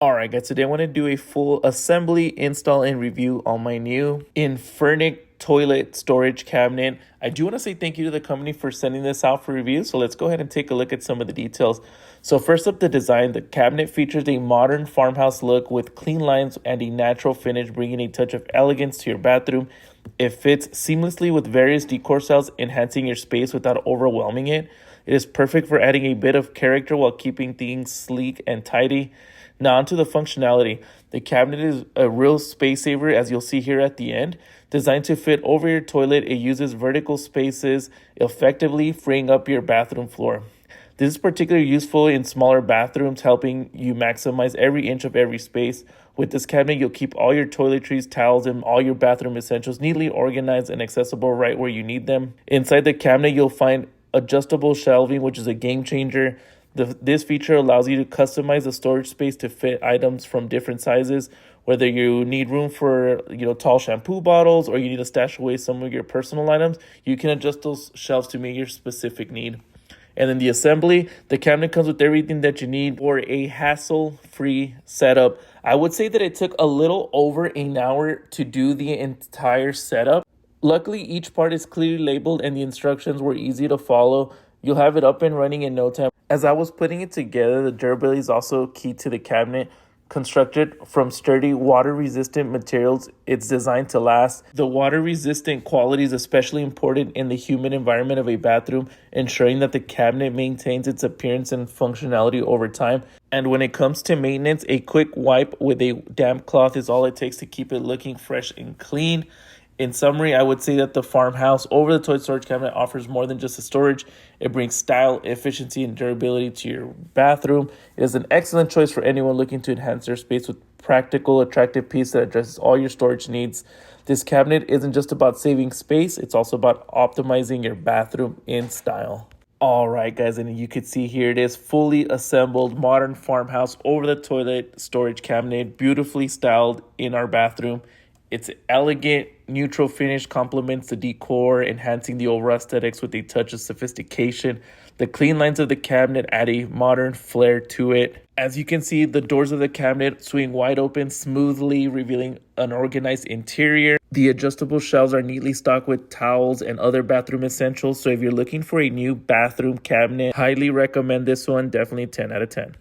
Alright guys, today I want to do a full assembly, install, and review on my new Infernic toilet storage cabinet. I do want to say thank you to the company for sending this out for review, so let's go ahead and take a look at some of the details. So first up, the design. The cabinet features a modern farmhouse look with clean lines and a natural finish, bringing a touch of elegance to your bathroom. It fits seamlessly with various decor styles, enhancing your space without overwhelming it. It is perfect for adding a bit of character while keeping things sleek and tidy. Now onto the functionality. The cabinet is a real space saver, as you'll see here at the end. Designed to fit over your toilet, it uses vertical spaces, effectively freeing up your bathroom floor. This is particularly useful in smaller bathrooms, helping you maximize every inch of every space. With this cabinet, you'll keep all your toiletries, towels, and all your bathroom essentials neatly organized and accessible right where you need them. Inside the cabinet, you'll find adjustable shelving, which is a game changer. This feature allows you to customize the storage space to fit items from different sizes. Whether you need room for tall shampoo bottles or you need to stash away some of your personal items, you can adjust those shelves to meet your specific need. And then the assembly, the cabinet comes with everything that you need for a hassle-free setup. I would say that it took a little over an hour to do the entire setup. Luckily, each part is clearly labeled and the instructions were easy to follow. You'll have it up and running in no time. As I was putting it together, the durability is also key to the cabinet. Constructed from sturdy, water-resistant materials, it's designed to last. The water-resistant quality is especially important in the humid environment of a bathroom, ensuring that the cabinet maintains its appearance and functionality over time. And when it comes to maintenance, a quick wipe with a damp cloth is all it takes to keep it looking fresh and clean. In summary, I would say that the Farmhouse over-the-toilet storage cabinet offers more than just a storage. It brings style, efficiency, and durability to your bathroom. It is an excellent choice for anyone looking to enhance their space with practical, attractive piece that addresses all your storage needs. This cabinet isn't just about saving space, it's also about optimizing your bathroom in style. All right, guys, and you can see here it is fully assembled modern Farmhouse over-the-toilet storage cabinet, beautifully styled in our bathroom. Its elegant, neutral finish complements the decor, enhancing the overall aesthetics with a touch of sophistication. The clean lines of the cabinet add a modern flair to it. As you can see, the doors of the cabinet swing wide open smoothly, revealing an organized interior. The adjustable shelves are neatly stocked with towels and other bathroom essentials. So if you're looking for a new bathroom cabinet, highly recommend this one. Definitely 10 out of 10.